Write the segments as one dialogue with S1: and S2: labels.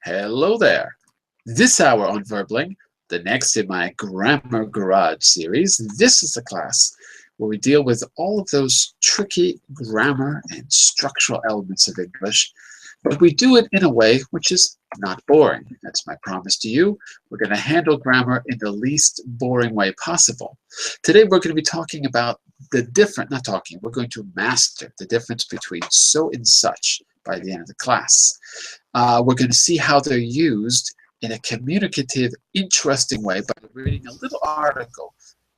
S1: Hello there. This hour on Verbling, the next in my Grammar Garage series, this is the class where we deal with all of those tricky grammar and structural elements of English, but we do it in a way which is not boring. That's my promise to you. We're going to handle grammar in the least boring way possible. Today we're going to be talking about we're going to master the difference between so and such by the end of the class. We're going to see how they're used in a communicative, interesting way by reading a little article,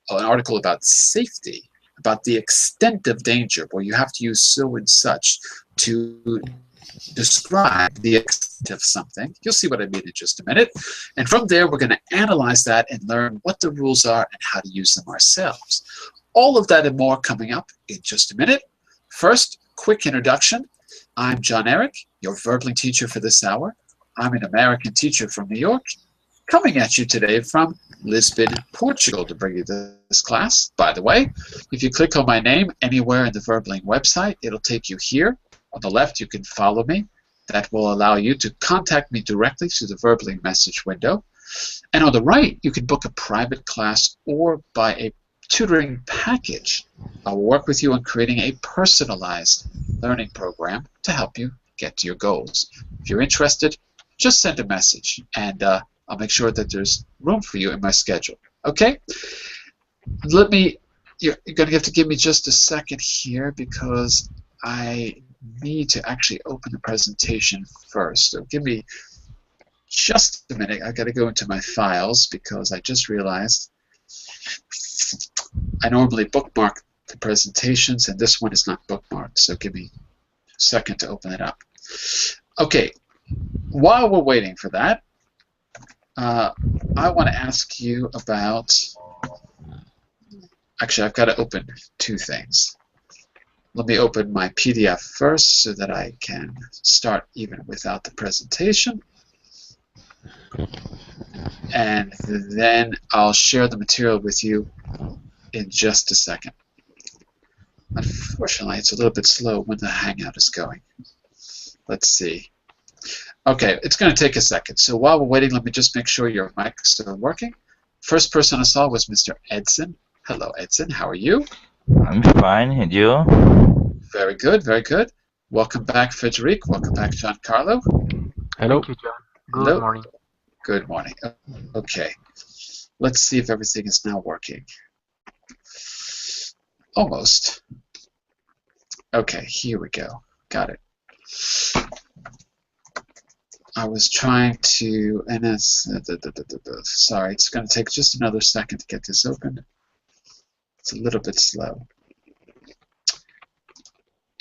S1: an article about safety, about the extent of danger, where you have to use so and such to describe the extent of something. You'll see what I mean in just a minute. And from there, we're going to analyze that and learn what the rules are and how to use them ourselves. All of that and more coming up in just a minute. First, quick introduction. I'm John Eric, your Verbling teacher for this hour. I'm an American teacher from New York, coming at you today from Lisbon, Portugal, to bring you this class. By the way, if you click on my name anywhere in the Verbling website, it'll take you here. On the left, you can follow me. That will allow you to contact me directly through the Verbling message window. And on the right, you can book a private class or buy a tutoring package. I will work with you on creating a personalized learning program to help you get to your goals. If you're interested, just send a message, and I'll make sure that there's room for you in my schedule. Okay? You're going to have to give me just a second here because I need to actually open the presentation first. So give me just a minute. I've got to go into my files because I just realized I normally bookmark the presentations, and this one is not bookmarked, so give me a second to open it up. Okay, while we're waiting for that, I want to ask you about, actually I've got to open two things. Let me open my PDF first so that I can start even without the presentation. And then I'll share the material with you in just a second. Unfortunately, it's a little bit slow when the Hangout is going. Let's see. Okay, it's going to take a second. So while we're waiting, let me just make sure your mic is still working. First person I saw was Mr. Edson. Hello, Edson. How are you?
S2: I'm fine, and you?
S1: Very good, very good. Welcome back, Frederic. Welcome back, Giancarlo.
S3: Hello. Thank you, John. Good morning.
S1: Good morning. Okay. Let's see if everything is now working. Almost. Okay, here we go. Got it. I was trying to, and it's, sorry, it's going to take just another second to get this open. It's a little bit slow.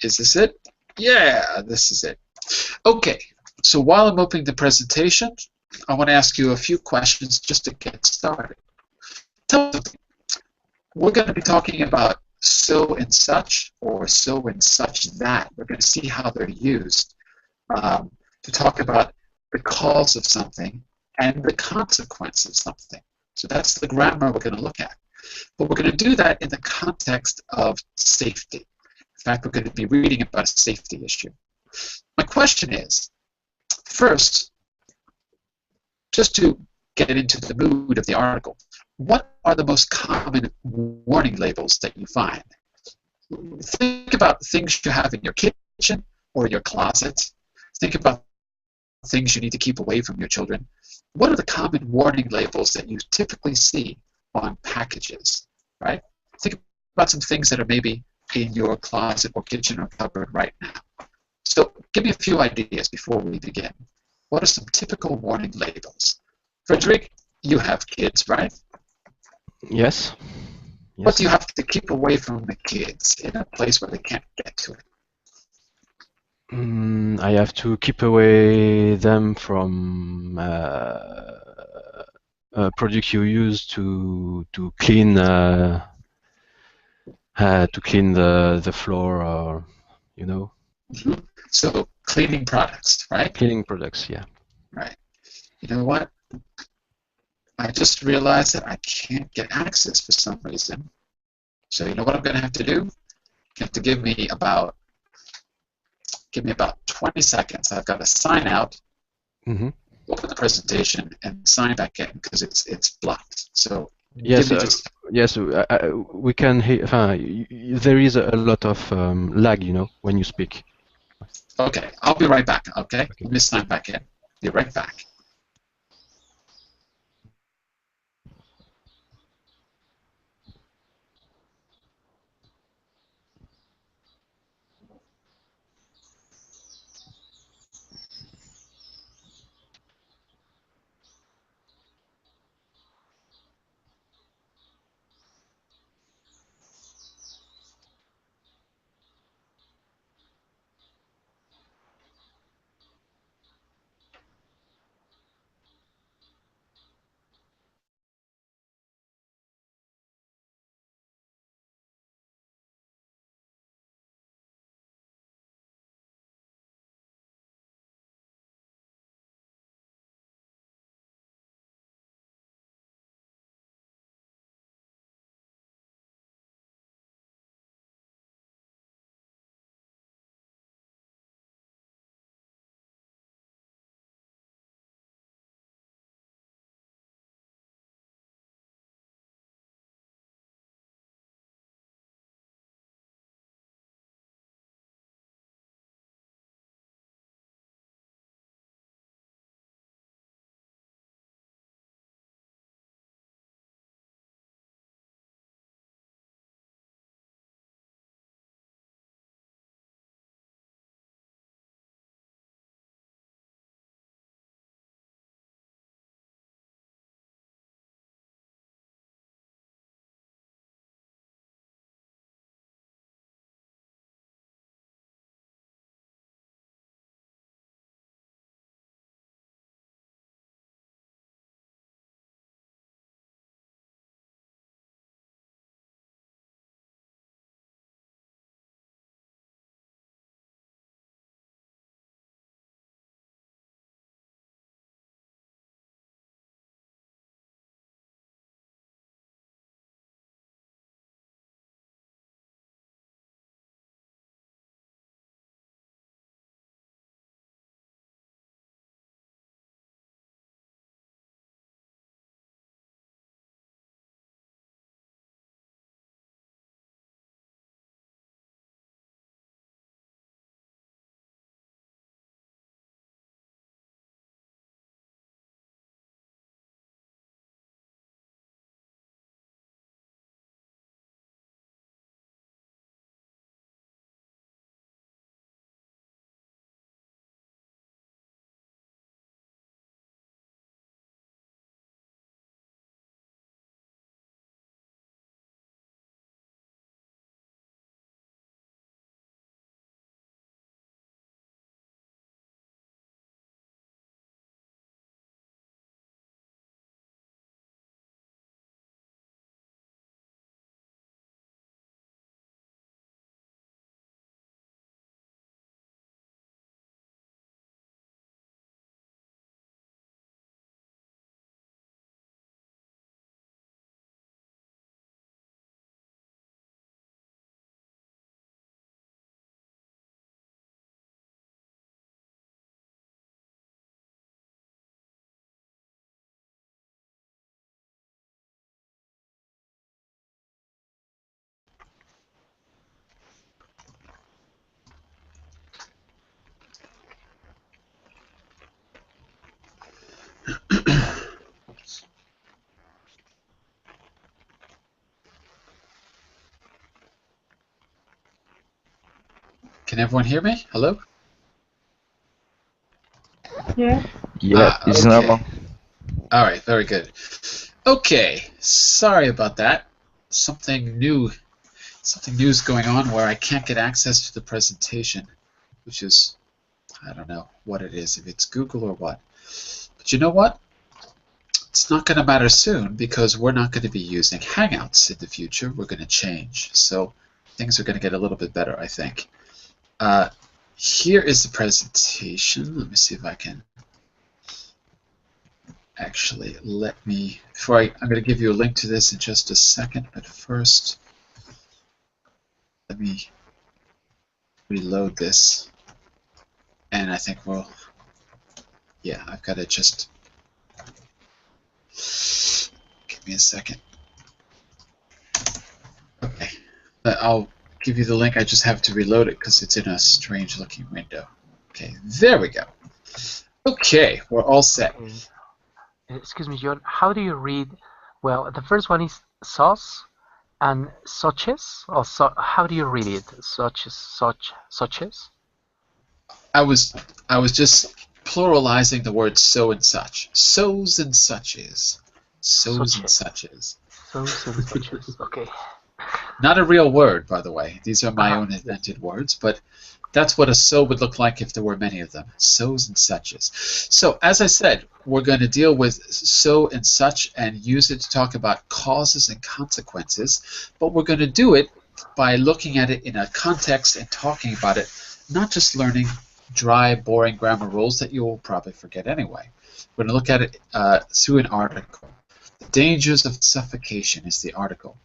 S1: Is this it? Yeah, this is it. Okay, so while I'm opening the presentation, I want to ask you a few questions just to get started. We're going to be talking about so and such, or so and such that. We're going to see how they're used to talk about the cause of something and the consequence of something. So that's the grammar we're going to look at. But we're going to do that in the context of safety. In fact, we're going to be reading about a safety issue. My question is, first, just to get into the mood of the article, what are the most common warning labels that you find? Think about things you have in your kitchen or your closet. Think about things you need to keep away from your children. What are the common warning labels that you typically see on packages, right? Think about some things that are maybe in your closet or kitchen or cupboard right now. So give me a few ideas before we begin. What are some typical warning labels? Frederic, you have kids, right?
S3: Yes.
S1: What do you have to keep away from the kids in a place where they can't get to it?
S3: I have to keep away them from products you use to clean the floor, or you know.
S1: Mm-hmm. So cleaning products, right?
S3: Cleaning products, yeah.
S1: Right. You know what? I just realized that I can't get access for some reason. So you know what I'm going to have to do? You have to give me about 20 seconds. I've got to sign out, open the presentation and sign back in because it's blocked. So
S3: Yes,
S1: give me just.
S3: yes, we can hear. There is a lot of lag, when you speak.
S1: Okay, I'll be right back. Okay,
S3: Okay.
S1: let me sign back in. Be right back. Can everyone hear me? Hello?
S4: Yeah.
S2: Yeah, it's
S1: Okay.
S2: normal.
S1: All right, very good. Okay, sorry about that. Something new is going on where I can't get access to the presentation, which is, I don't know what it is, if it's Google or what. But you know what? It's not going to matter soon because we're not going to be using Hangouts in the future. We're going to change. So things are going to get a little bit better, I think. Here is the presentation. Let me see if I can actually I'm going to give you a link to this in just a second, but first let me reload this, and I think Yeah, I've got to just... Give me a second. Okay. I'll give you the link. I just have to reload it because it's in a strange-looking window. Okay, there we go. Okay, we're all set.
S4: Okay. Excuse me, John. How do you read? Well, the first one is sauce and suches. Or how do you read it? Suches.
S1: I was just pluralizing the word so and such. So's and suches. So's and suches.
S4: So's and suches. Okay.
S1: Not a real word, by the way. These are my own invented words, but that's what a so would look like if there were many of them. So's and suches. So, as I said, we're going to deal with so and such and use it to talk about causes and consequences, but we're going to do it by looking at it in a context and talking about it, not just learning dry, boring grammar rules that you'll probably forget anyway. We're going to look at it through an article. The Dangers of Suffocation is the article.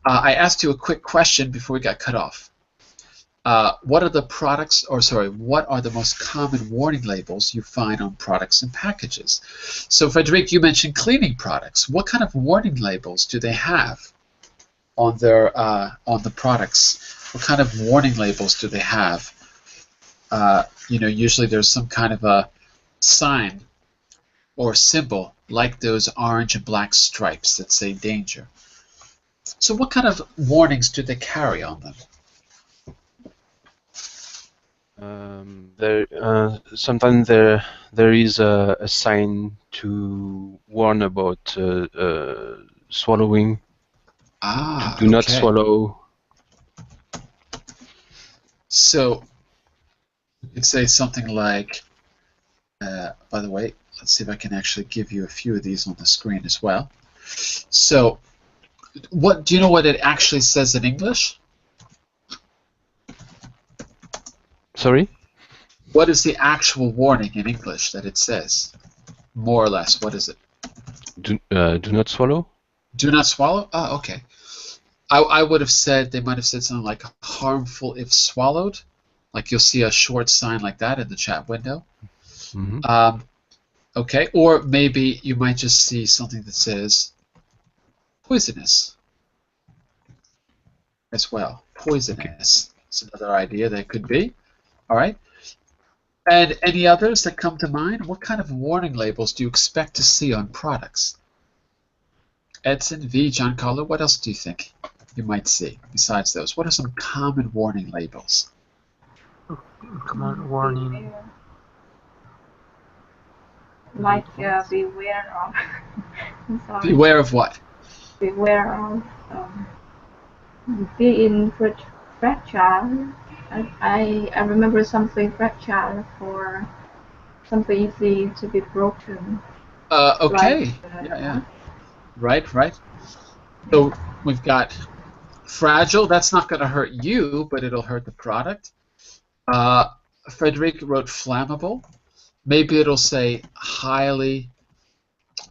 S1: I asked you a quick question before we got cut off. What are the most common warning labels you find on products and packages? So, Frederic, you mentioned cleaning products. What kind of warning labels do they have on their on the products? What kind of warning labels do they have? Usually there's some kind of a sign or symbol like those orange and black stripes that say danger. So what kind of warnings do they carry on them?
S3: Sometimes there is a sign to warn about swallowing. Do not swallow. So you could say something like, by the way, let's see if I can actually give you a few of these on the screen as well. So what do you know what it actually says in English? Sorry? What is the actual warning in English that it says? More or less, what is it? Do not swallow? Do not swallow? Oh, okay. I would have said, they might have said something like harmful if swallowed. Like you'll see a short sign like that in the chat window. Mm-hmm. Okay, or maybe you might just see something that says poisonous as well. Poisonous is another idea that could be. All right. And any others that come to mind? What kind of warning labels do you expect to see on products? Edson, V, Giancarlo, what else do you think you might see besides those? What are some common warning labels?
S4: Common warning.
S5: Like beware of. I'm sorry.
S1: Beware of what?
S5: Beware of being fragile. I remember something fragile for something easy to be broken.
S1: Okay.
S5: Like,
S1: yeah. Right. So we've got fragile. That's not going to hurt you, but it'll hurt the product. Frederic wrote flammable. Maybe it'll say highly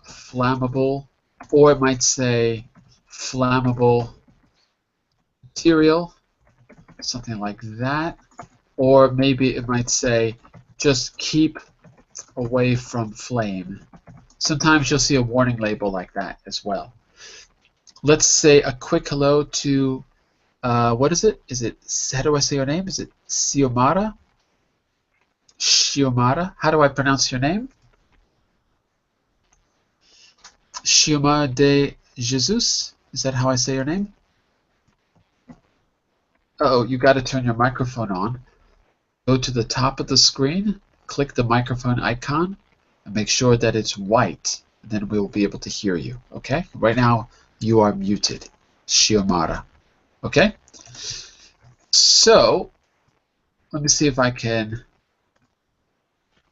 S1: flammable, or it might say flammable material, something like that. Or maybe it might say just keep away from flame. Sometimes you'll see a warning label like that as well. Let's say a quick hello to, what is it? How do I say your name? Is it Xiomara? Xiomara? How do I pronounce your name? Xiomara de Jesus? Is that how I say your name? Uh-oh, you got to turn your microphone on. Go to the top of the screen, click the microphone icon, and make sure that it's white. Then we will be able to hear you, okay? Right now, you are muted, Xiomara, okay? So, let me see if I can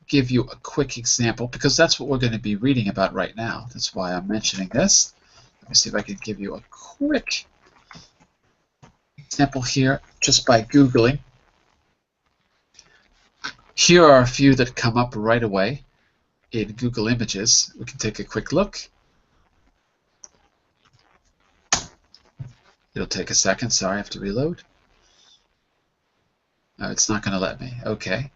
S1: give you a quick example, because that's what we're going to be reading about right now. That's why I'm mentioning this. Let me see if I can give you a quick example here just by Googling. Here are a few that come up right away in Google Images. We can take a quick look. It'll take a second. Sorry, I have to reload. No, it's not going to let me. Okay.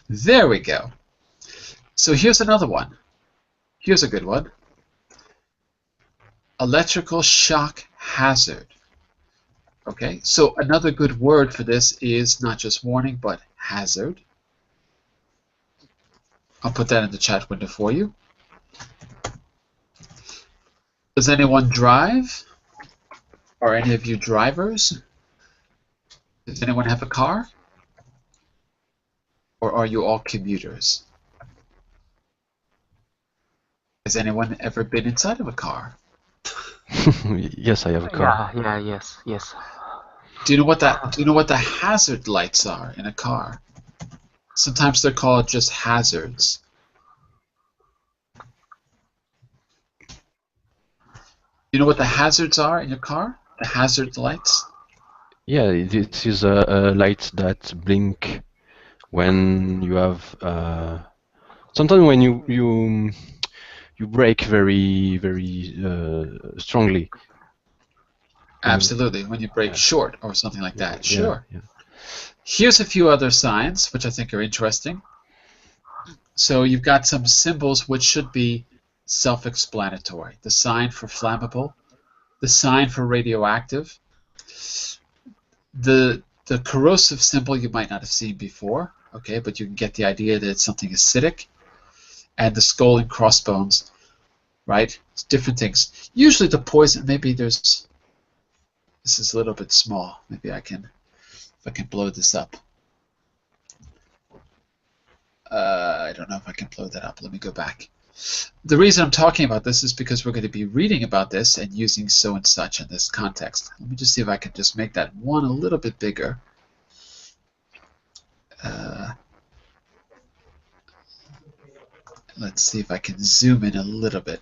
S1: There we go. So here's another one. Here's a good one. Electrical shock hazard. Okay, so another good word for this is not just warning, but hazard. I'll put that in the chat window for you. Does anyone drive? Are any of you drivers? Does anyone have a car? Or are you all commuters? Has anyone ever been inside of a car?
S3: Yes, I have a car.
S4: Yes.
S1: Do you know what the hazard lights are in a car? Sometimes they're called just hazards. You know what the hazards are in your car? The hazard lights?
S3: Yeah, this is a light that blink when you have sometimes when you brake very strongly.
S1: Absolutely, when you brake short or something like that. Sure.
S3: Yeah.
S1: Here's a few other signs which I think are interesting. So you've got some symbols which should be self-explanatory. The sign for flammable, the sign for radioactive, the corrosive symbol you might not have seen before, okay, but you can get the idea that it's something acidic, and the skull and crossbones, right? It's different things. Usually the poison, maybe this is a little bit small. Maybe if I can blow this up. I don't know if I can blow that up. Let me go back. The reason I'm talking about this is because we're going to be reading about this and using so and such in this context. Let me just see if I can just make that one a little bit bigger. Let's see if I can zoom in a little bit.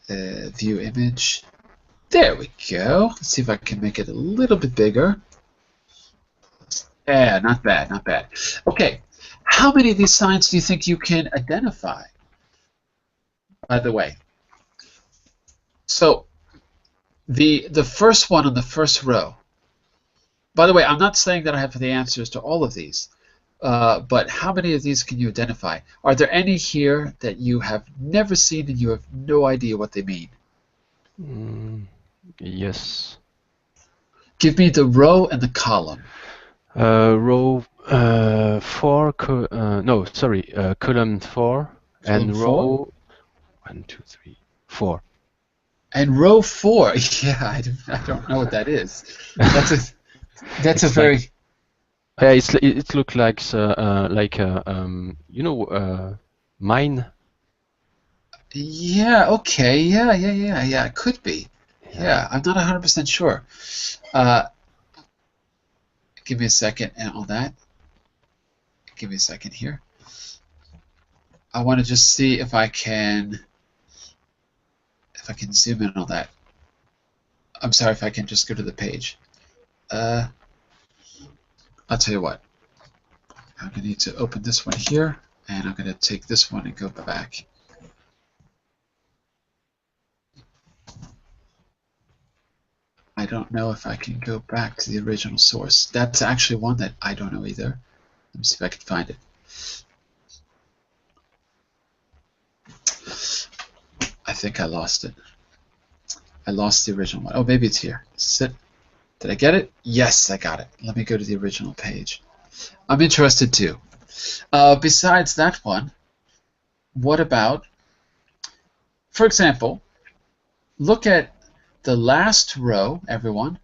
S1: View image. There we go. Let's see if I can make it a little bit bigger. Yeah, not bad, not bad. Okay, how many of these signs do you think you can identify? By the way, so the first one on the first row. By the way, I'm not saying that I have the answers to all of these, but how many of these can you identify? Are there any here that you have never seen and you have no idea what they mean?
S3: Yes.
S1: Give me the row and the column.
S3: Row 4, no, sorry, column 4, and
S1: Column
S3: row 1, 2, 3, 4.
S1: And row 4, yeah, I don't know what that is. That's a very.
S3: Yeah, it looks like mine.
S1: Yeah. Okay. Yeah. It could be. Yeah, I'm not 100% sure. Give me a second and all that. Give me a second here. I want to just see if I can zoom in on that. I'm sorry, if I can just go to the page. I'll tell you what. I'm going to need to open this one here, and I'm going to take this one and go back. I don't know if I can go back to the original source. That's actually one that I don't know either. Let me see if I can find it. I think I lost it. I lost the original one. Oh, maybe it's here. Did I get it? Yes, I got it. Let me go to the original page. I'm interested too. Besides that one, what about, for example, look at the last row, everyone,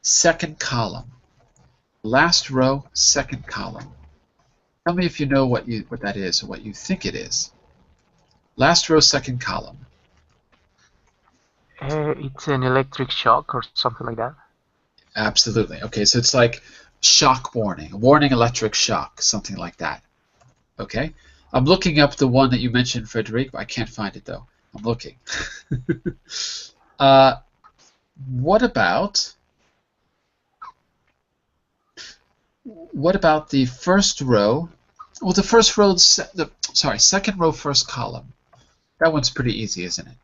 S1: second column. Last row, second column. Tell me if you know what that is or what you think it is. Last row, second column.
S4: It's an electric shock or something like that.
S1: Absolutely. Okay, so it's like shock warning, warning electric shock, something like that. Okay? I'm looking up the one that you mentioned, Frederic, but I can't find it though. I'm looking. What about the first row? Well, the first row, second row, first column. That one's pretty easy, isn't it?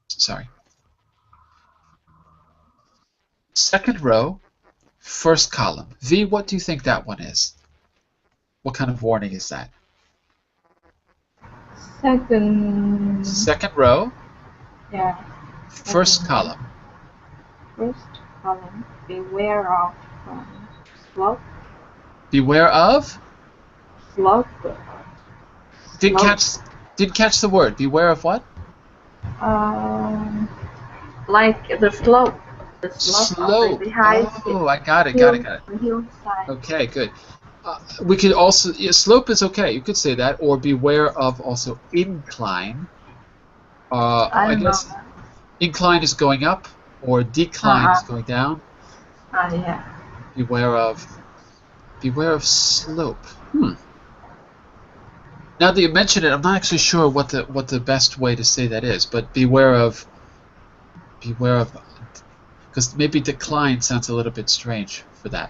S1: Sorry. Second row, first column. V, what do you think that one is? What kind of warning is that?
S5: Second
S1: row.
S5: Yeah.
S1: First column.
S5: First column. Beware of slope.
S1: Beware of?
S5: Slope.
S1: Didn't catch the word. Beware of what?
S5: Like the slope. The slope. Of the high
S1: I got it.
S5: The hillside.
S1: Okay, good. We could also, slope is okay. You could say that, or beware of also incline. I guess
S5: know.
S1: incline is going up, or decline is going down.
S5: Yeah.
S1: Beware of slope. Now that you mention it, I'm not actually sure what the best way to say that is, but beware of, because maybe decline sounds a little bit strange for that.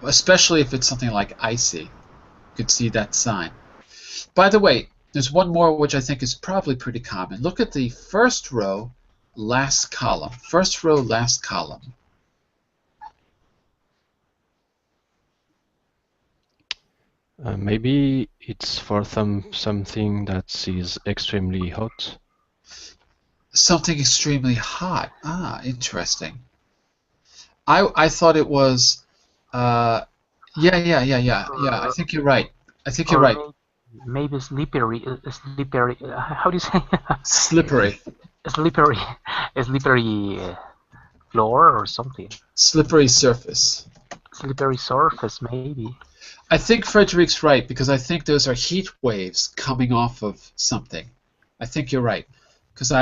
S1: Especially if it's something like icy. You could see that sign. By the way, there's one more which I think is probably pretty common. Look at the first row, last column. First row, last column.
S3: Maybe it's for something that is extremely hot.
S1: Something extremely hot. Interesting. I thought it was. Yeah. I think you're right.
S4: Maybe slippery. How do you say?
S1: Slippery.
S4: Slippery floor or something.
S1: Slippery surface.
S4: Slippery surface, maybe.
S1: I think Frederick's right, because I think those are heat waves coming off of something. I think you're right, because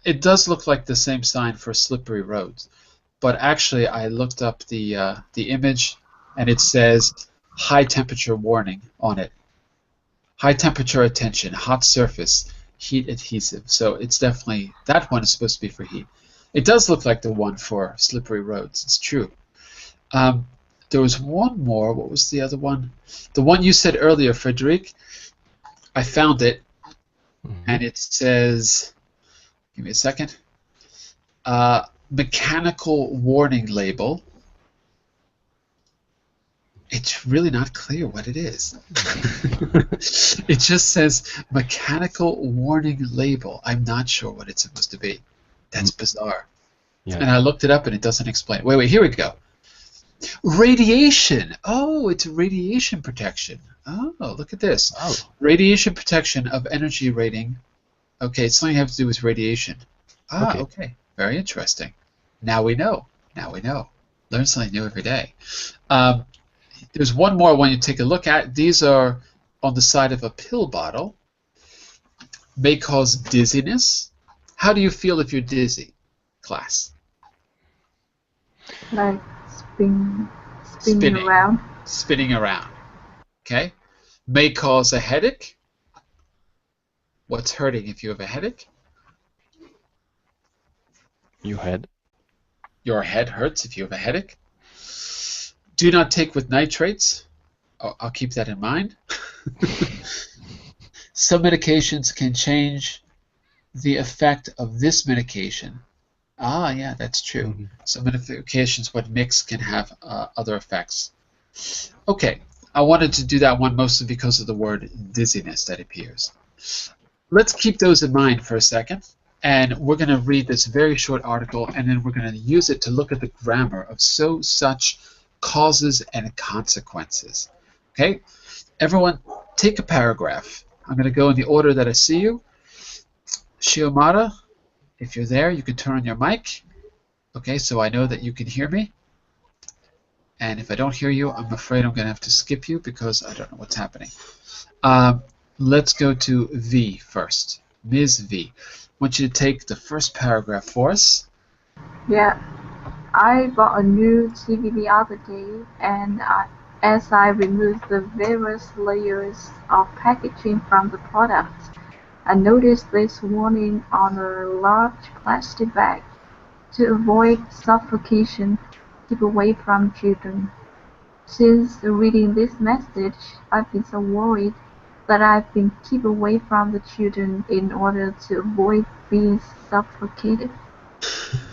S1: it does look like the same sign for slippery roads, but actually I looked up the image, and it says high temperature warning on it. High temperature attention, hot surface, heat adhesive. So it's definitely, that one is supposed to be for heat. It does look like the one for slippery roads. It's true. There was one more. What was the other one? The one you said earlier, Frederick. I found it, and it says, give me a second, mechanical warning label. It's really not clear what it is. It just says mechanical warning label. I'm not sure what it's supposed to be. That's bizarre.
S3: Yeah.
S1: And I looked it up, and it doesn't explain. Wait, here we go. Radiation. Oh, it's radiation protection. Oh, look at this.
S3: Oh.
S1: Radiation protection of energy rating. Okay, it's something to have to do with radiation. Okay. Very interesting. Now we know. Learn something new every day. There's one more one you take a look at. These are on the side of a pill bottle. May cause dizziness. How do you feel if you're dizzy, class?
S5: Like spinning around.
S1: Spinning around. Okay. May cause a headache. What's hurting if you have a headache?
S3: Your head.
S1: Your head hurts if you have a headache. Do not take with nitrates. I'll keep that in mind. Some medications can change the effect of this medication. Yeah, that's true.
S3: Mm-hmm.
S1: Some medications, when mixed, can have other effects. Okay, I wanted to do that one mostly because of the word dizziness that appears. Let's keep those in mind for a second, and we're going to read this very short article, and then we're going to use it to look at the grammar of such causes and consequences. Okay, everyone, take a paragraph. I'm going to go in the order that I see you. Shiomara, if you're there, you can turn on your mic. Okay, so I know that you can hear me. And if I don't hear you, I'm afraid I'm going to have to skip you because I don't know what's happening. Let's go to V first. Ms. V, I want you to take the first paragraph for us.
S5: Yeah. I bought a new TV the other day, and as I removed the various layers of packaging from the product, I noticed this warning on a large plastic bag: to avoid suffocation, keep away from children. Since reading this message, I've been so worried that I've been keep away from the children in order to avoid being suffocated.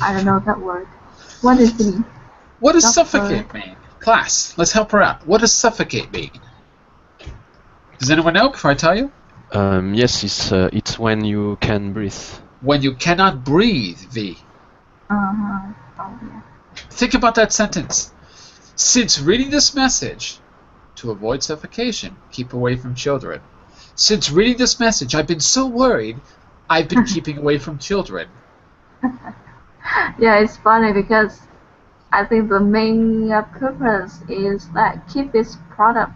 S5: I don't know that word. What does it mean?
S1: What does suffocate mean? Class, let's help her out. What does suffocate mean? Does anyone know before I tell you?
S3: Yes, it's when you can breathe.
S1: When you cannot breathe, V.
S5: Uh-huh. Oh, yeah.
S1: Think about that sentence. Since reading this message, to avoid suffocation, keep away from children. Since reading this message, I've been so worried, I've been keeping away from children.
S5: Yeah, it's funny because I think the main purpose is that keep this product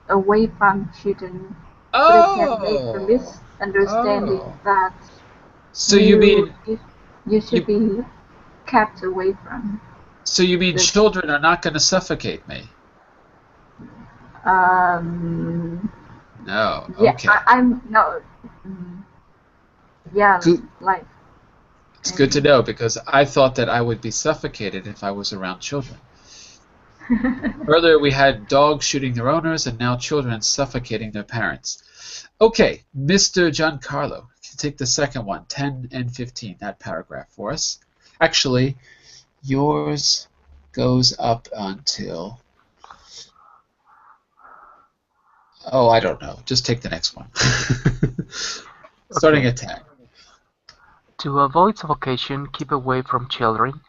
S5: away from children, so they can make the misunderstanding that
S1: So you mean
S5: you should be kept away from.
S1: So you mean children are not going to suffocate me? No.
S5: Yeah,
S1: Okay.
S5: I'm no. Yeah, like.
S1: It's good to know because I thought that I would be suffocated if I was around children. Earlier we had dogs shooting their owners and now children suffocating their parents. Okay, Mr. Giancarlo, take the second one, 10 and 15, that paragraph for us. Actually, yours goes up until... Oh, I don't know. Just take the next one. Starting at 10.
S4: To avoid suffocation, keep away from children.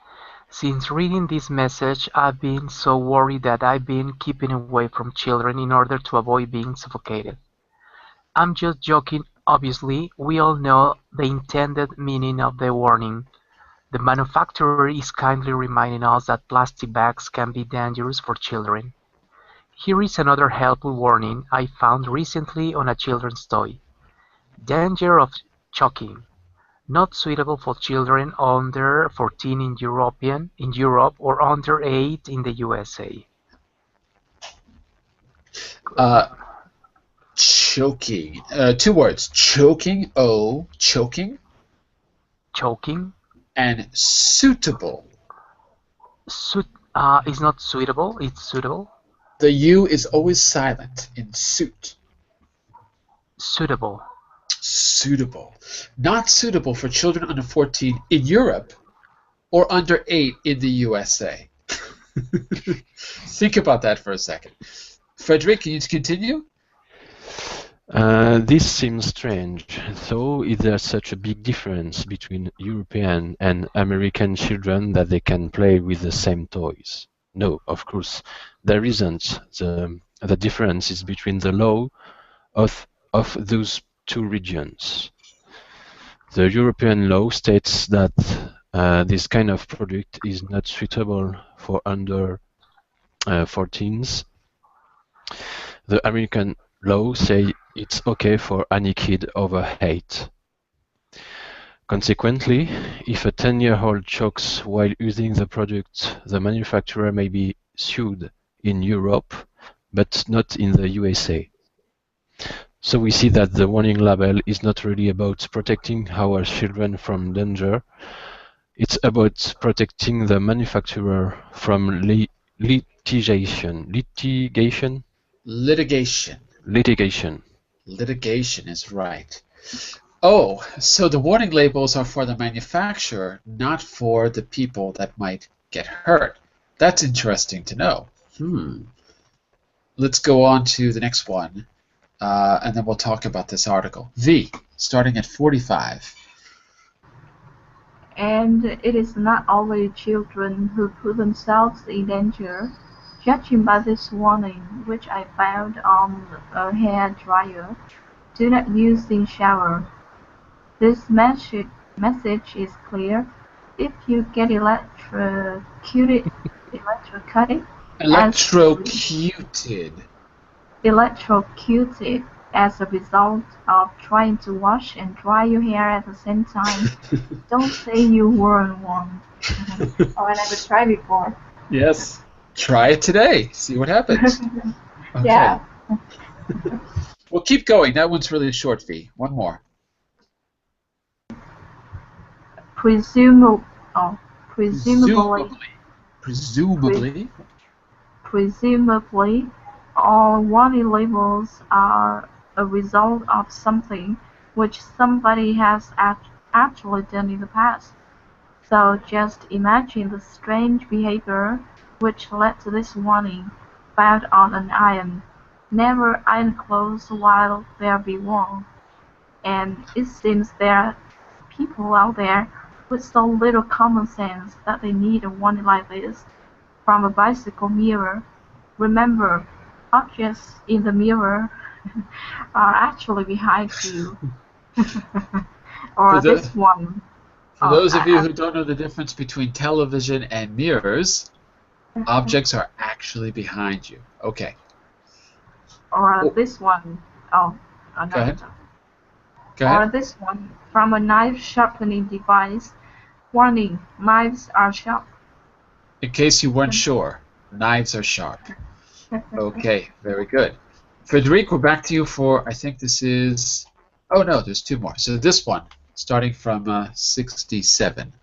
S4: Since reading this message, I've been so worried that I've been keeping away from children in order to avoid being suffocated. I'm just joking, obviously. We all know the intended meaning of the warning. The manufacturer is kindly reminding us that plastic bags can be dangerous for children. Here is another helpful warning I found recently on a children's toy. Danger of choking. Not suitable for children under 14 in Europe or under 8 in the USA.
S1: Choking. 2 words. Choking. O. Choking.
S4: Choking.
S1: And suitable.
S4: Is not suitable. It's suitable.
S1: The U is always silent in suit.
S4: Suitable.
S1: Suitable. Not suitable for children under 14 in Europe or under 8 in the USA. Think about that for a second. Frederick, can you continue?
S3: This seems strange. So, is there such a big difference between European and American children that they can play with the same toys? No, of course, there isn't. The difference is between the law of those two regions. The European law states that this kind of product is not suitable for under 14s. The American law says it's okay for any kid over 8. Consequently, if a 10-year-old chokes while using the product, the manufacturer may be sued in Europe, but not in the USA. So we see that the warning label is not really about protecting our children from danger. It's about protecting the manufacturer from litigation.
S1: Litigation is right. Oh, so the warning labels are for the manufacturer, not for the people that might get hurt. That's interesting to know. Let's go on to the next one, and then we'll talk about this article. V, starting at 45.
S5: And it is not only children who put themselves in danger. Judging by this warning, which I found on a hair dryer, do not use in shower. This message is clear. If you get electrocuted as a result of trying to wash and dry your hair at the same time, don't say you weren't warned. Oh, I never tried before.
S1: Yes. Try it today. See what happens. Okay.
S5: Yeah.
S1: Well, keep going. That one's really short, V. One more.
S5: Presumably, all warning labels are a result of something which somebody has actually done in the past. So just imagine the strange behavior which led to this warning, found on an iron: "Never iron clothes while they be worn." And it seems there are people out there with so little common sense that they need a warning like this from a bicycle mirror. Remember, objects in the mirror are actually behind you.
S1: For
S5: Or
S1: the
S5: this one.
S1: For those of you who don't know the difference between television and mirrors, objects are actually behind you. Okay.
S5: Or this one. Oh,
S1: Go
S5: no.
S1: ahead. Go
S5: Or
S1: ahead.
S5: this one, from a knife sharpening device. Warning, knives are sharp.
S1: In case you weren't sure, knives are sharp. Okay, very good. Frederic, we're back to you for, I think this is, oh no, there's two more. So this one, starting from 67.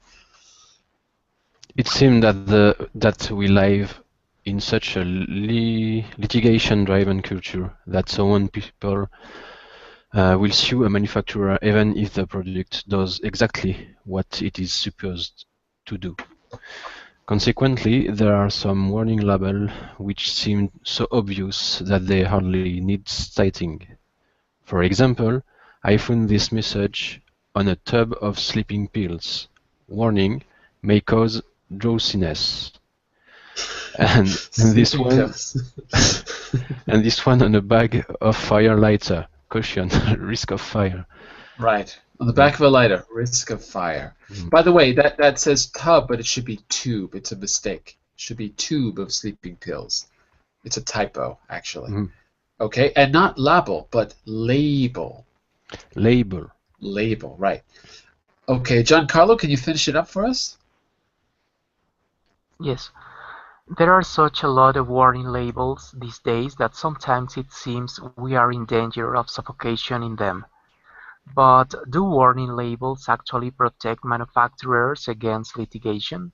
S3: It seems that we live in such a litigation-driven culture that so many people will sue a manufacturer even if the product does exactly what it is supposed to do. Consequently, there are some warning labels which seem so obvious that they hardly need citing. For example, I found this message on a tub of sleeping pills. Warning, may cause drowsiness. And this one and this one on a bag of fire lighter. Caution, risk of fire.
S1: Right. On the back of a lighter, risk of fire. By the way, that says tub, but it should be tube. It's a mistake. It should be tube of sleeping pills. It's a typo, actually. Okay, and not label, but label.
S3: Label.
S1: Label, right. Okay, Giancarlo, can you finish it up for us?
S4: Yes. There are such a lot of warning labels these days that sometimes it seems we are in danger of suffocation in them. But do warning labels actually protect manufacturers against litigation?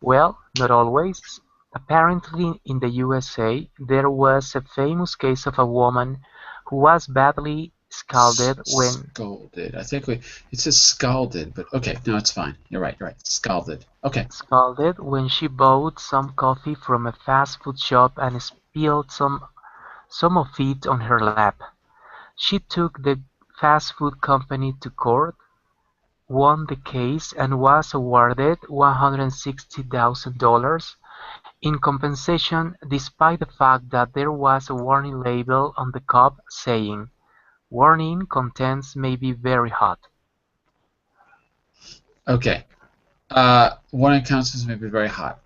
S4: Well, not always. Apparently in the USA, there was a famous case of a woman who was badly scalded when...
S1: Scalded. I think it says scalded, but okay, no, it's fine. You're right, Scalded. Okay.
S4: Scalded when she bought some coffee from a fast food shop and spilled some of it on her lap. She took the fast food company to court, won the case, and was awarded $160,000 in compensation despite the fact that there was a warning label on the cup saying, "Warning, contents may be very hot."
S1: Okay. Warning contents may be very hot.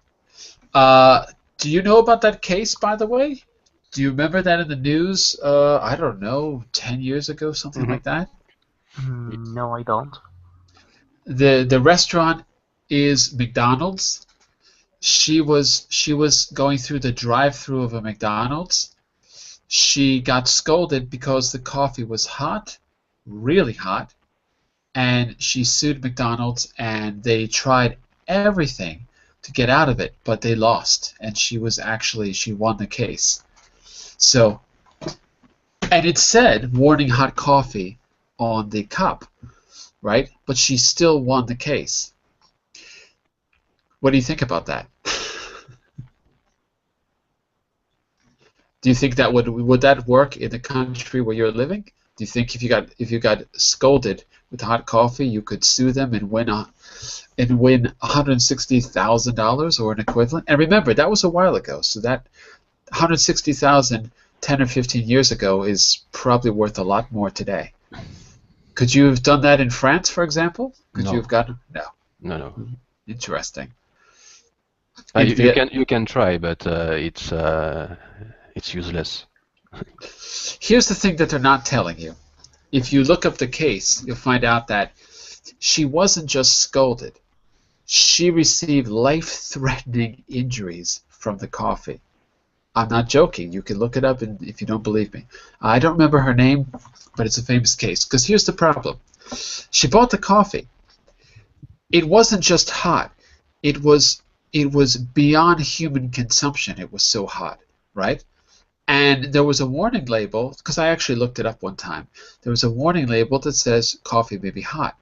S1: Do you know about that case, by the way? Do you remember that in the news, I don't know, 10 years ago, something like that?
S4: No, I don't.
S1: The restaurant is McDonald's. She was going through the drive-through of a McDonald's. She got scolded because the coffee was hot, really hot, and she sued McDonald's, and they tried everything to get out of it, but they lost, and she won the case. So, and it said warning hot coffee on the cup, right? But she still won the case. What do you think about that? Do you think that would that work in the country where you're living? Do you think if you got scolded with hot coffee, you could sue them and win $160,000 or an equivalent? And remember, that was a while ago, so that $160,000 10 or 15 years ago is probably worth a lot more today. Could you have done that in France, for example? Could you have gotten
S3: No.
S1: Interesting.
S3: You can try, but it's useless.
S1: Here's the thing that they're not telling you. If you look up the case, you'll find out that she wasn't just scolded. She received life-threatening injuries from the coffee. I'm not joking. You can look it up if you don't believe me. I don't remember her name, but it's a famous case. Because here's the problem. She bought the coffee. It wasn't just hot. It was beyond human consumption. It was so hot, right? And there was a warning label, because I actually looked it up one time. There was a warning label that says coffee may be hot.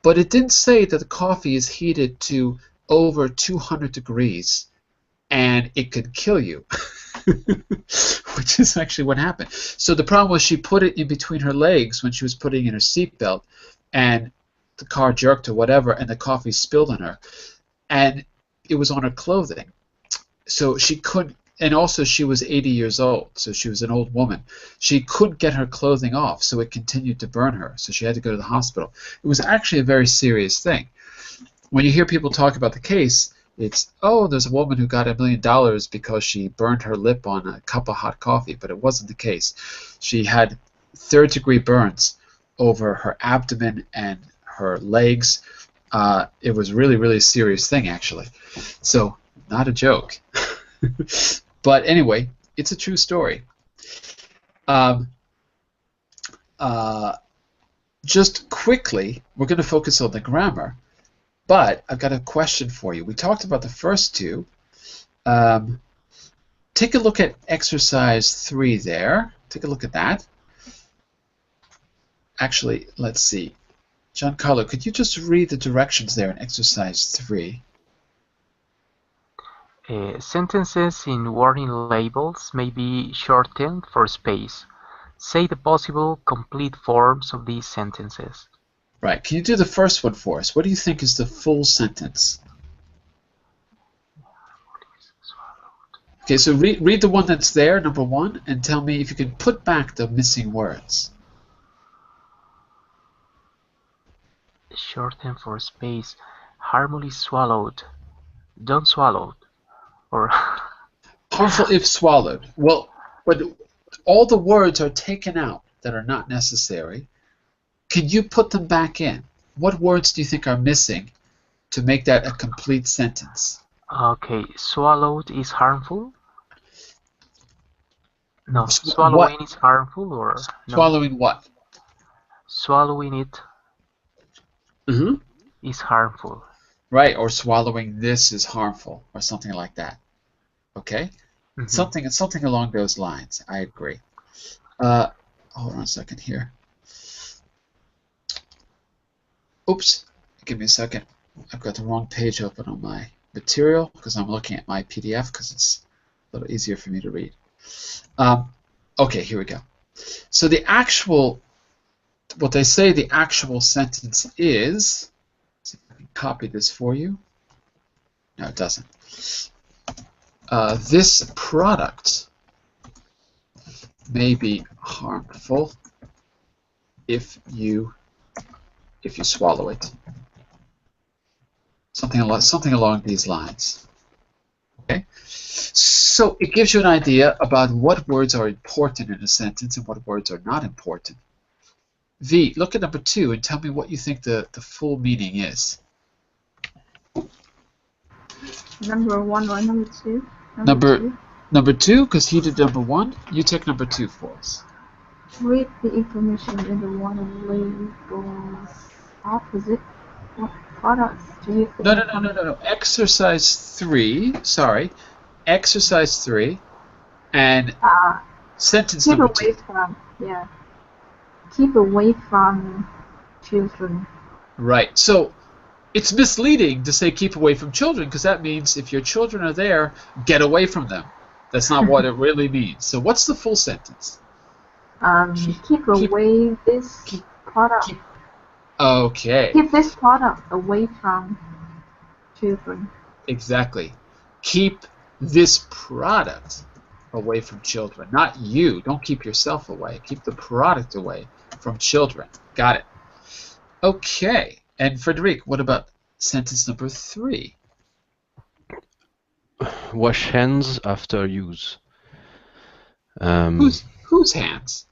S1: But it didn't say that the coffee is heated to over 200 degrees and it could kill you, which is actually what happened. So the problem was she put it in between her legs when she was putting in her seatbelt, and the car jerked or whatever, and the coffee spilled on her, and it was on her clothing. So she couldn't, and also she was 80 years old, so she was an old woman. She couldn't get her clothing off, so it continued to burn her, so she had to go to the hospital. It was actually a very serious thing. When you hear people talk about the case, it's, oh, there's a woman who got $1 million because she burned her lip on a cup of hot coffee, but it wasn't the case. She had third-degree burns over her abdomen and her legs. It was really, really a serious thing, actually. So, not a joke. But anyway, it's a true story. Just quickly, we're going to focus on the grammar. But I've got a question for you. We talked about the first two. Take a look at exercise 3 there. Take a look at that. Actually, let's see. Giancarlo, could you just read the directions there in exercise 3?
S4: Sentences in warning labels may be shortened for space. Say the possible complete forms of these sentences.
S1: Right. Can you do the first one for us? What do you think is the full sentence? Okay, so read the one that's there, number 1, and tell me if you can put back the missing words.
S4: Shorten for space. Harmfully swallowed. Don't swallow. Or
S1: harmful if swallowed. Well, but all the words are taken out that are not necessary. Can you put them back in? What words do you think are missing to make that a complete sentence?
S4: Okay, swallowed is harmful? No, swallowing is harmful, or no?
S1: Swallowing what?
S4: Swallowing it is harmful.
S1: Right, or swallowing this is harmful, or something like that. Okay? Something along those lines. I agree. Hold on a second here. Oops, give me a second. I've got the wrong page open on my material because I'm looking at my PDF because it's a little easier for me to read. Okay, here we go. So the actual, what they say the actual sentence is, let's see if I can copy this for you. No, it doesn't. This product may be harmful if you swallow it. Something along these lines. Okay? So it gives you an idea about what words are important in a sentence and what words are not important. V, look at number 2 and tell me what you think the full meaning is.
S5: Number 1 or number 2?
S1: Number 2, because he did number 1. You take number 2 for us.
S5: Read the information in the warning labels opposite. What products do you think?
S1: No. Exercise 3. Sorry. Exercise 3. And sentence number 2.
S5: Keep away from, yeah. Keep away from children.
S1: Right. So it's misleading to say keep away from children because that means if your children are there, get away from them. That's not what it really means. So what's the full sentence?
S5: Keep away this product.
S1: Okay.
S5: Keep this product away from children.
S1: Exactly. Keep this product away from children. Not you. Don't keep yourself away. Keep the product away from children. Got it. Okay. And Frederic, what about sentence number 3?
S3: Wash hands after use.
S1: Whose hands?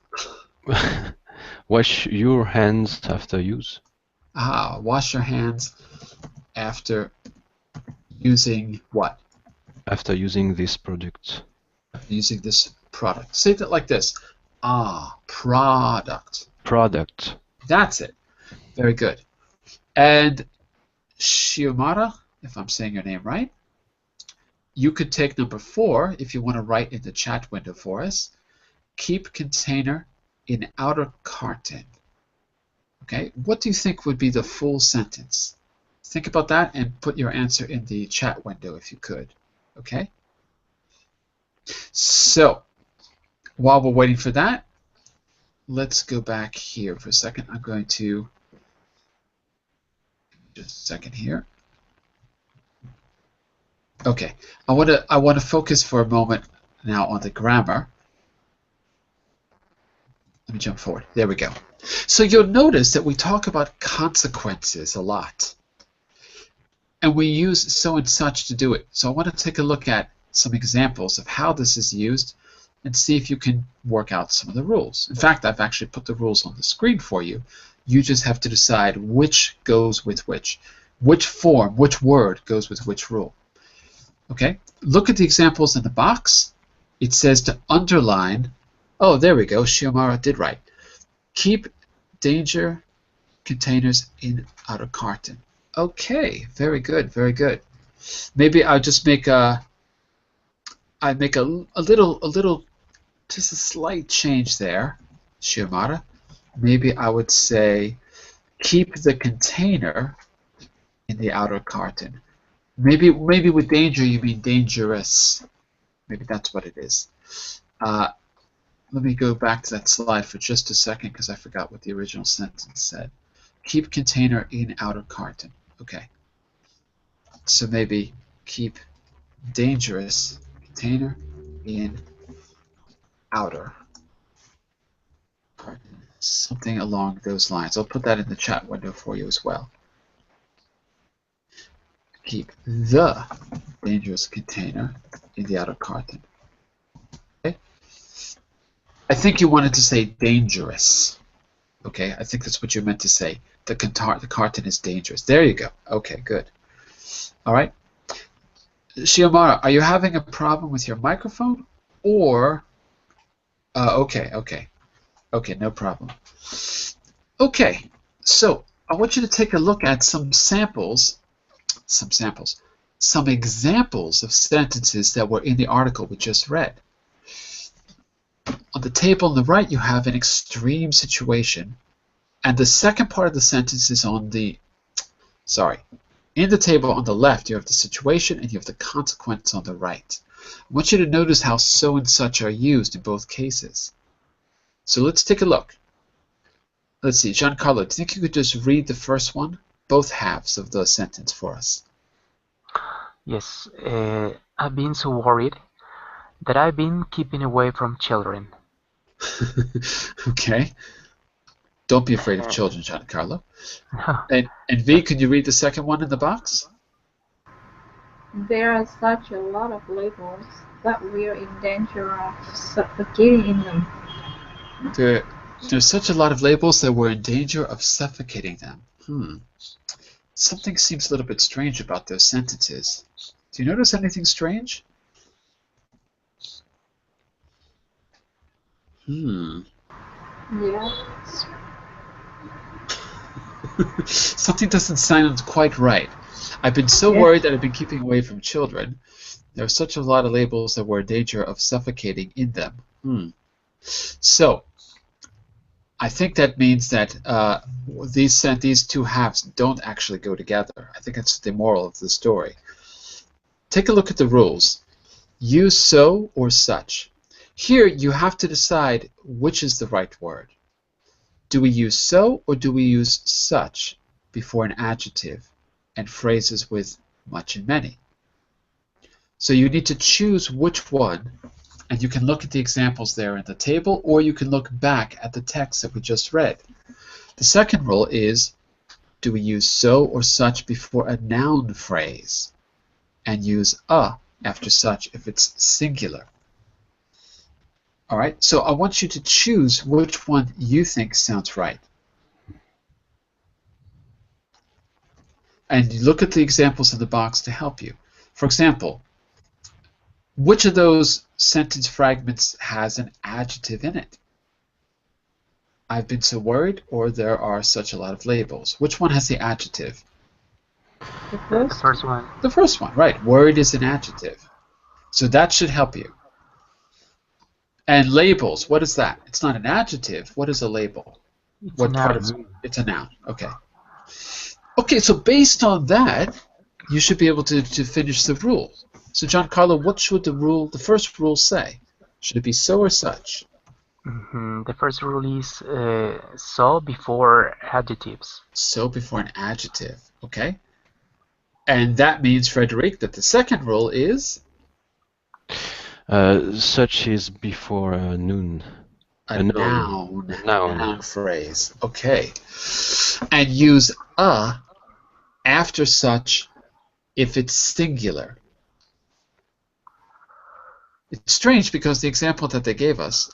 S3: Wash your hands after use.
S1: Wash your hands after using what?
S3: After using this product.
S1: Using this product. Say that like this. Product.
S3: Product.
S1: That's it. Very good. And Shiomara, if I'm saying your name right, you could take number 4 if you want to write in the chat window for us. Keep container in outer carton. Okay, what do you think would be the full sentence? Think about that and put your answer in the chat window if you could. Okay? So, while we're waiting for that, let's go back here for a second. I'm going to just a second here. Okay, I want to focus for a moment now on the grammar. Let me jump forward. There we go. So you'll notice that we talk about consequences a lot. And we use so and such to do it. So I want to take a look at some examples of how this is used and see if you can work out some of the rules. In fact, I've actually put the rules on the screen for you. You just have to decide which goes with which form, which word goes with which rule. Okay? Look at the examples in the box. It says to underline. Oh, there we go. Shiomara did right. Keep danger containers in outer carton. Okay, very good, very good. Maybe I'll just make a little, just a slight change there, Shiomara. Maybe I would say keep the container in the outer carton. Maybe with danger you mean dangerous. Maybe that's what it is. Let me go back to that slide for just a second because I forgot what the original sentence said. Keep container in outer carton. Okay. So maybe keep dangerous container in outer carton. Something along those lines. I'll put that in the chat window for you as well. Keep the dangerous container in the outer carton. Okay. I think you wanted to say dangerous. Okay, I think that's what you meant to say. The carton is dangerous. There you go. Okay, good. All right. Shiomara, are you having a problem with your microphone? Or, okay, no problem. Okay, so I want you to take a look at some examples of sentences that were in the article we just read. On the table on the right, you have an extreme situation, and the second part of the sentence is on the, in the table on the left, you have the situation and you have the consequence on the right. I want you to notice how so and such are used in both cases. So let's take a look. Let's see, Giancarlo, do you think you could just read the first one, both halves of the sentence for us?
S4: Yes, I've been so worried that I've been keeping away from children.
S1: Okay. Don't be afraid of children, Giancarlo. And V, could you read the second one in the box?
S5: There are such a lot of labels that we're in danger of suffocating in them.
S1: There's such a lot of labels that we're in danger of suffocating them. Something seems a little bit strange about those sentences. Do you notice anything strange?
S5: Yeah.
S1: Something doesn't sound quite right. I've been so worried that I've been keeping away from children. There are such a lot of labels that we're in danger of suffocating in them. So, I think that means that these two halves don't actually go together. I think that's the moral of the story. Take a look at the rules. Use so or such. Here you have to decide which is the right word. Do we use so or do we use such before an adjective and phrases with much and many? So you need to choose which one, and you can look at the examples there in the table, or you can look back at the text that we just read. The second rule is, do we use so or such before a noun phrase, and use a after such if it's singular. All right, so I want you to choose which one you think sounds right. And you look at the examples in the box to help you. For example, which of those sentence fragments has an adjective in it? I've been so worried, or there are such a lot of labels. Which one has the adjective?
S4: The first one.
S1: The first one, right. Worried is an adjective. So that should help you. And labels, what is that? It's not an adjective. What is a label?
S4: It's a noun.
S1: It's a noun. Okay. Okay, so based on that, you should be able to finish the rule. So Giancarlo, what should the first rule say? Should it be so or such?
S4: The first rule is so before adjectives.
S1: So before an adjective, okay? And that means, Frederic, that the second rule is?
S3: Such is before a noun.
S1: A noun.
S3: A noun.
S1: Noun phrase. Okay. And use a after such if it's singular. It's strange because the example that they gave us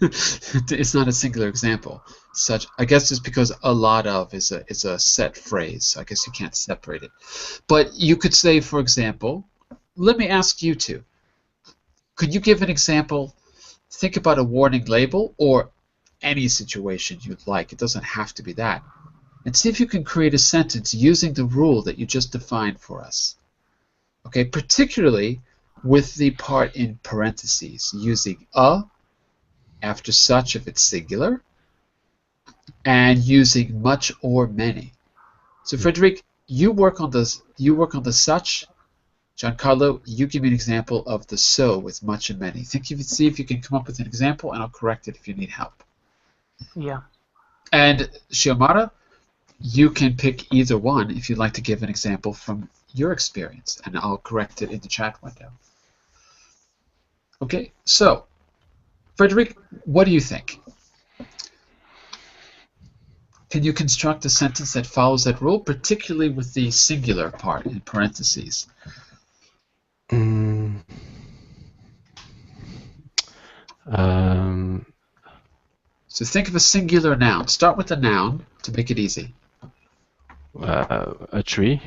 S1: it's not a singular example. Such, I guess it's because a lot of is a set phrase. So I guess you can't separate it. But you could say, for example, let me ask you two. Could you give an example? Think about a warning label or any situation you'd like. It doesn't have to be that. And see if you can create a sentence using the rule that you just defined for us. Okay, particularly with the part in parentheses, using a after such if it's singular, and using much or many. So Frederic, you work on the such. Giancarlo, you give me an example of the so with much and many. See if you can come up with an example, and I'll correct it if you need help.
S4: Yeah.
S1: And Shiomara, you can pick either one if you'd like to give an example from your experience, and I'll correct it in the chat window. Okay, so, Frederic, what do you think? Can you construct a sentence that follows that rule, particularly with the singular part in parentheses? So think of a singular noun. Start with a noun to make it easy.
S3: A tree.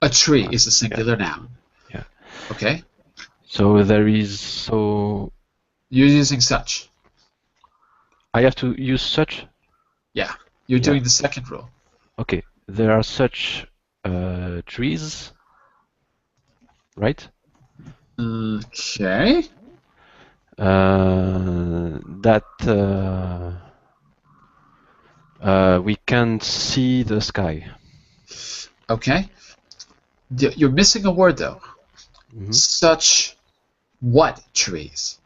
S1: A tree is a singular noun.
S3: Yeah.
S1: Okay.
S3: So there is so.
S1: You're using such.
S3: I have to use such?
S1: Yeah. You're doing the second rule.
S3: Okay. There are such trees, right?
S1: Okay.
S3: That we can see the sky.
S1: Okay. You're missing a word though. Such what trees?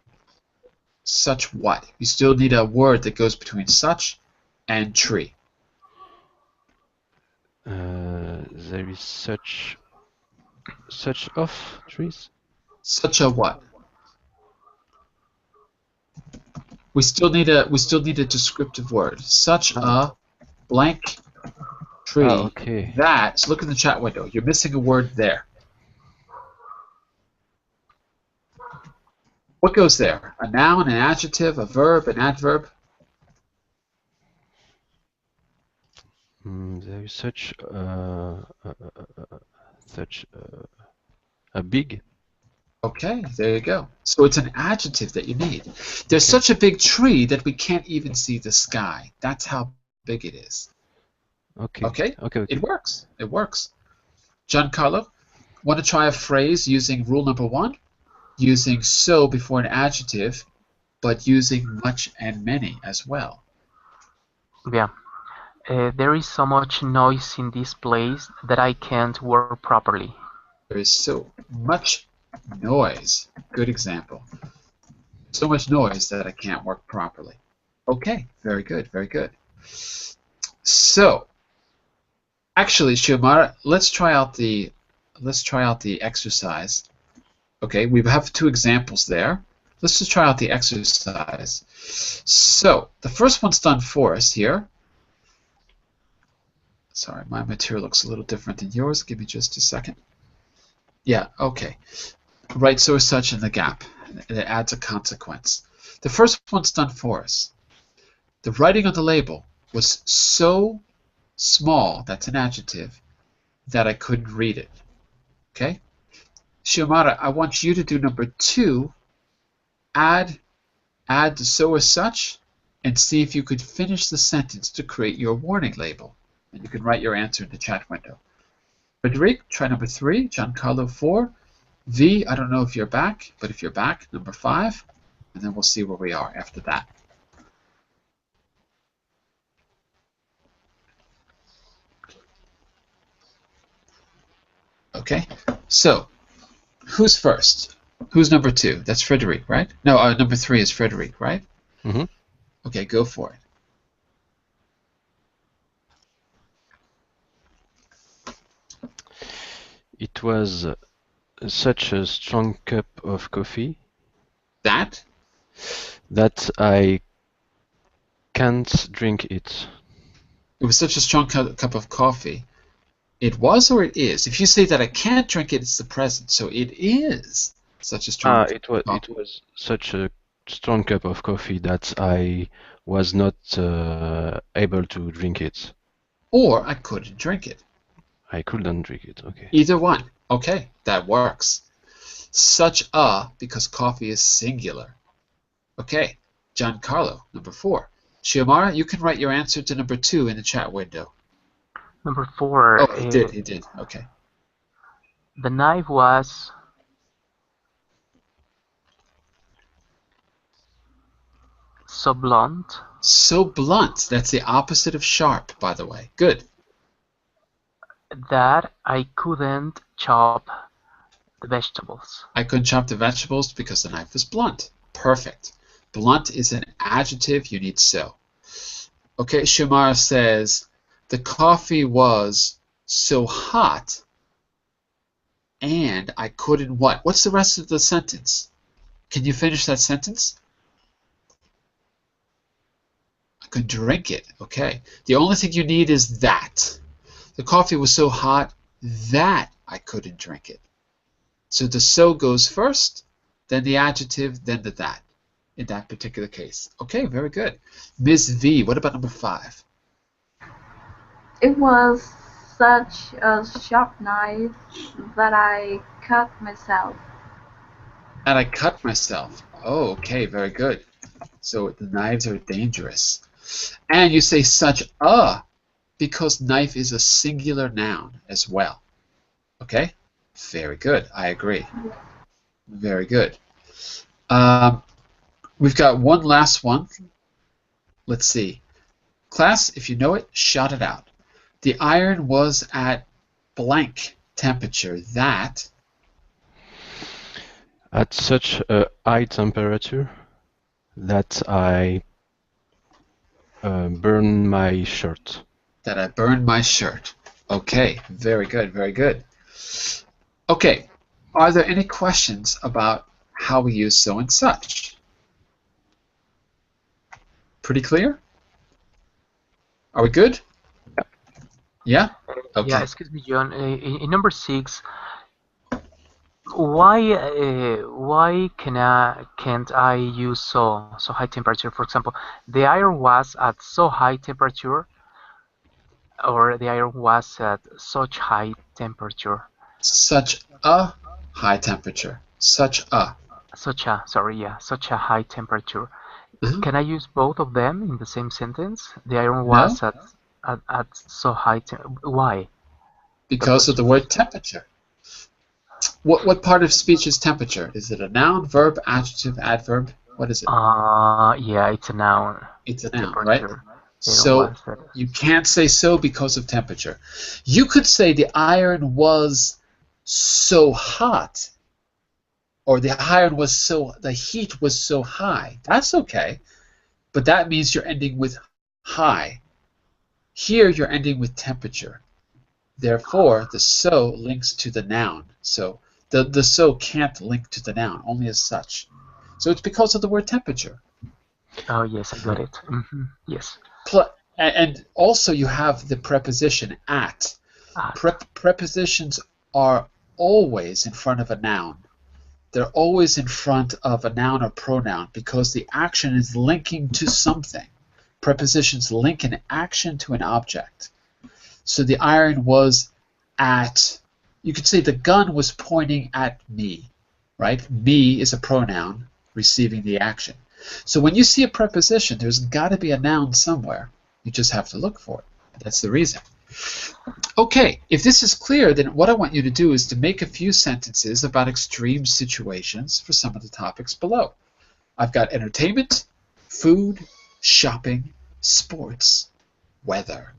S1: Such what? You still need a word that goes between such and tree.
S3: There is such of trees.
S1: Such a what? We still need a descriptive word. Such a blank tree.
S3: Oh, okay.
S1: That. So look in the chat window. You're missing a word there. What goes there? A noun, an adjective, a verb, an adverb?
S3: There is such a big.
S1: Okay, there you go. So it's an adjective that you need. There's such a big tree that we can't even see the sky. That's how big it is.
S3: Okay.
S1: Okay?
S3: Okay.
S1: It works. It works. Giancarlo, want to try a phrase using rule number 1? Using so before an adjective, but using much and many as well.
S4: Yeah. There is so much noise in this place that I can't work properly.
S1: There is so much noise. Good example. So much noise that I can't work properly. Okay, very good, very good. So, actually, Shiomara, let's try out the exercise. Okay, we have 2 examples there. Let's just try out the exercise. So, the first one's done for us here. Sorry, my material looks a little different than yours. Give me just a second. Yeah, okay. Write so or such in the gap. And it adds a consequence. The first one's done for us. The writing on the label was so small, that's an adjective, that I couldn't read it. Okay? Shiomara, I want you to do number 2. Add the so or such, and see if you could finish the sentence to create your warning label. And you can write your answer in the chat window. Frederic, try number 3. Giancarlo, 4. V, I don't know if you're back, but if you're back, number 5. And then we'll see where we are after that. Okay, so who's first? Who's number 2? That's Frederic, right? No, number 3 is Frederic, right?
S3: Mm-hmm.
S1: Okay, go for it.
S3: It was such a strong cup of coffee
S1: That?
S3: that I can't drink it.
S1: It was such a strong cup of coffee. It was or it is? If you say that I can't drink it, it's the present. So it is such a strong cup of coffee.
S3: It was such a strong cup of coffee that I was not able to drink it.
S1: Or I couldn't drink it.
S3: I couldn't drink it. Okay.
S1: Either one. Okay, that works. Such a, because coffee is singular. Okay, Giancarlo, number 4. Shiomara, you can write your answer to number 2 in the chat window.
S4: Number 4.
S1: Oh, he did. Okay.
S4: The knife was so blunt.
S1: So blunt. That's the opposite of sharp, by the way. Good.
S4: That I couldn't chop the vegetables.
S1: I couldn't chop the vegetables because the knife was blunt. Perfect. Blunt is an adjective. You need so. Okay, Shiomara says, the coffee was so hot and I couldn't what? What's the rest of the sentence? Can you finish that sentence? I could drink it. Okay. The only thing you need is that. The coffee was so hot that I couldn't drink it. So the so goes first, then the adjective, then the that in that particular case. Okay, very good. Ms. V, what about number 5?
S5: It was such a sharp knife that I cut myself.
S1: And I cut myself. Oh, okay, very good. So the knives are dangerous. And you say such a because knife is a singular noun as well. Okay? Very good. I agree. Very good. We've got one last one. Let's see. Class, if you know it, shout it out. The iron was at blank temperature that...
S3: At such a high temperature that I burned my shirt.
S1: That I burned my shirt. Okay, very good, very good. Okay, are there any questions about how we use so and such? Pretty clear? Are we good? Yeah? Okay.
S4: Yeah, excuse me, John. In number 6, why can't I use so high temperature? For example, the iron was at so high temperature, or the iron was at such high temperature.
S1: Such a high temperature. Such a
S4: high temperature.
S1: Mhm.
S4: Can I use both of them in the same sentence? The iron was at so high why?
S1: Because of the word temperature. What part of speech is temperature? Is it a noun, verb, adjective, adverb? What is it?
S4: Yeah, it's a noun.
S1: It's a noun, right? So you can't say so because of temperature. You could say the iron was so hot, or the heat was so high. That's okay, but that means you're ending with high. Here you're ending with temperature. Therefore, the so links to the noun. So the so can't link to the noun, only as such. So it's because of the word temperature.
S4: Oh, yes, I got it. Yes.
S1: And also you have the preposition at. Prepositions are always in front of a noun. They're always in front of a noun or pronoun because the action is linking to something. Prepositions link an action to an object. So the iron was at, you could say the gun was pointing at me, right? Me is a pronoun receiving the action. So when you see a preposition, there's got to be a noun somewhere. You just have to look for it. That's the reason. Okay, if this is clear, then what I want you to do is to make a few sentences about extreme situations for some of the topics below. I've got entertainment, food, shopping, sports, weather.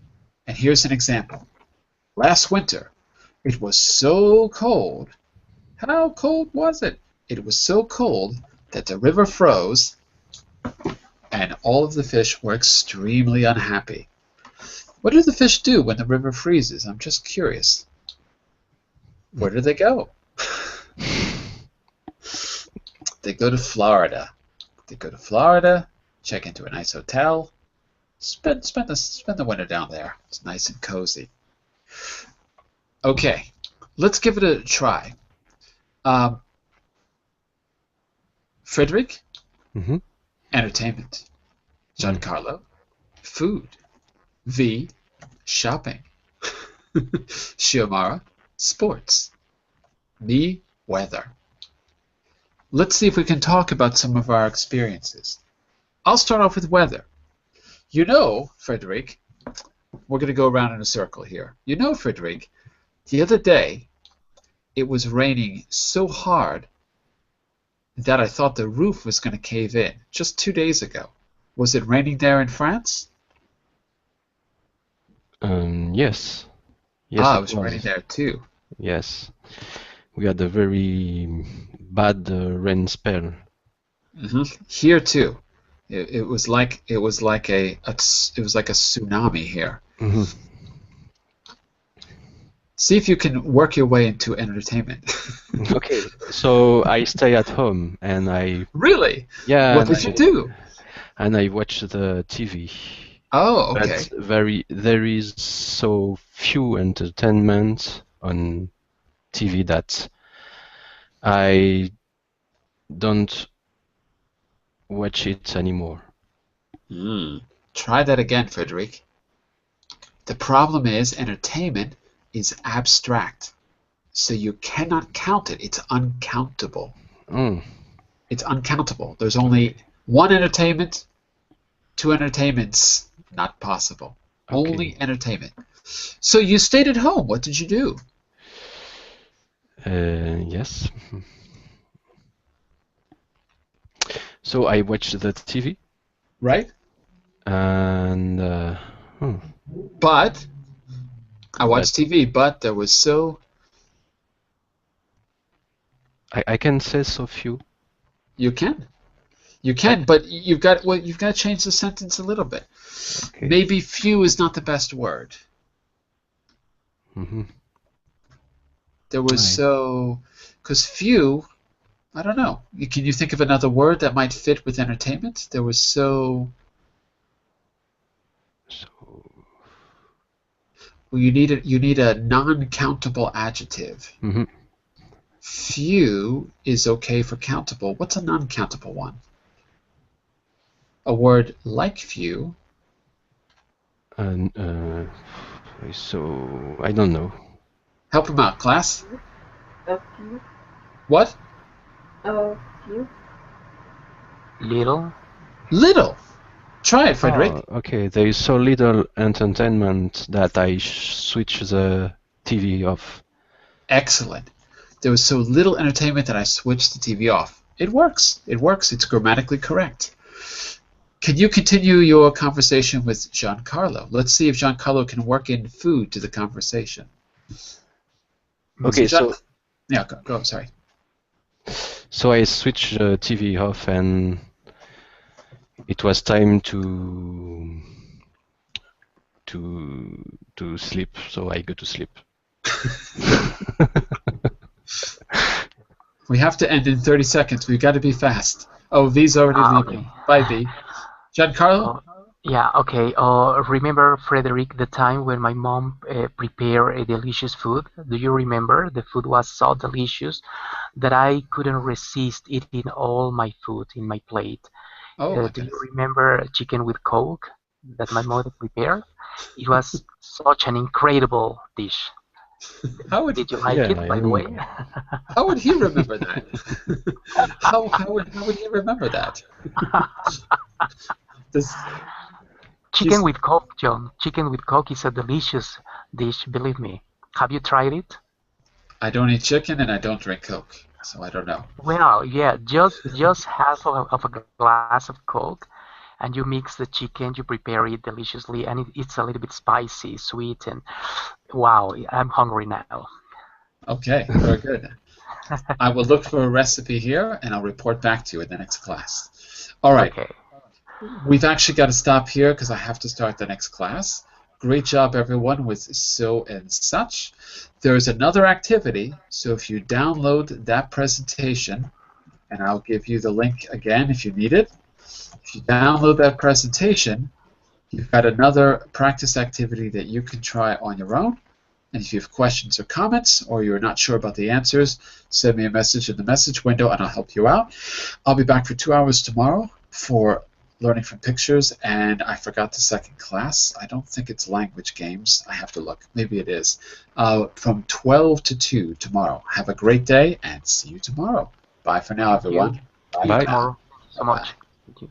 S1: And here's an example. Last winter, it was so cold. How cold was it? it was so cold that the river froze and all of the fish were extremely unhappy. What do the fish do when the river freezes? I'm just curious. Where do they go? They go to Florida. They go to Florida, check into a nice hotel, spend the winter down there. It's nice and cozy. Okay, let's give it a try. Frederick, entertainment. Giancarlo, food. V, shopping. Shiomara, sports. Me, weather. Let's see if we can talk about some of our experiences. I'll start off with weather. You know, Frederick, we're going to go around in a circle here. You know, Frederick, the other day it was raining so hard that I thought the roof was going to cave in. Just 2 days ago. Was it raining there in France?
S3: Yes. Yes,
S1: Ah, it was raining there too.
S3: Yes. We had a very bad rain spell.
S1: Here too. It was like a tsunami here. See if you can work your way into entertainment.
S3: Okay, so I stay at home and I
S1: Really?
S3: yeah.
S1: What did you do?
S3: And I watch the TV.
S1: Oh, okay.
S3: But there is so few entertainment on TV that I don't watch it anymore.
S1: Try that again, Frederick. The problem is entertainment is abstract, so you cannot count it. It's uncountable. It's uncountable. There's only one entertainment, two entertainments, not possible. Okay. Only entertainment. So you stayed at home. What did you do?
S3: Yes. So I watched the TV.
S1: Right.
S3: And
S1: but I watched TV, but there was so.
S3: I can say so few.
S1: You can, but you've got to change the sentence a little bit. Okay. Maybe few is not the best word. There was so, because few, I don't know. Can you think of another word that might fit with entertainment? There was so. Well, you need a non-countable adjective. Few is okay for countable. What's a non-countable one? A word like few.
S3: So I don't know.
S1: Help him out, class.
S5: A few.
S1: What?
S5: A few.
S4: Little.
S1: Little. Try it, Frederick.
S3: Oh, okay, there is so little entertainment that I switch the TV off.
S1: Excellent. There was so little entertainment that I switched the TV off. It works. It works. It's grammatically correct. Can you continue your conversation with Giancarlo? Let's see if Giancarlo can work in food to the conversation.
S3: Okay, so
S1: yeah, go. Sorry.
S3: So I switched the TV off, and it was time to sleep. So I go to sleep.
S1: We have to end in 30 seconds. We've got to be fast. Oh, V's already leaving.
S4: Okay.
S1: Bye, V. Giancarlo?
S4: Yeah, okay. Remember, Frederick, the time when my mom prepared a delicious food? Do you remember? The food was so delicious that I couldn't resist eating all my food in my plate. Do you remember chicken with Coke that my mother prepared? It was such an incredible dish. Did you like it, by the way?
S1: How would he remember that? How would he remember that?
S4: Chicken with Coke, John. Chicken with Coke is a delicious dish, believe me. Have you tried it?
S1: I don't eat chicken and I don't drink Coke, so I don't know.
S4: Well, yeah, just half of a glass of Coke, and you mix the chicken, you prepare it deliciously, and it's a little bit spicy, sweet, and wow, I'm hungry now.
S1: Okay, very good. I will look for a recipe here, and I'll report back to you in the next class. All right.
S4: Okay.
S1: We've actually got to stop here because I have to start the next class. Great job, everyone, with so and such. There's another activity, so if you download that presentation, and I'll give you the link again if you need it. If you download that presentation, you've got another practice activity that you can try on your own. And if you have questions or comments, or you're not sure about the answers, send me a message in the message window and I'll help you out. I'll be back for 2 hours tomorrow for learning from pictures, and I forgot the second class. I don't think it's language games. I have to look. Maybe it is. From 12 to 2 tomorrow. Have a great day, and see you tomorrow. Bye for now, everyone.
S4: Thank you. See you tomorrow so much. Thank you.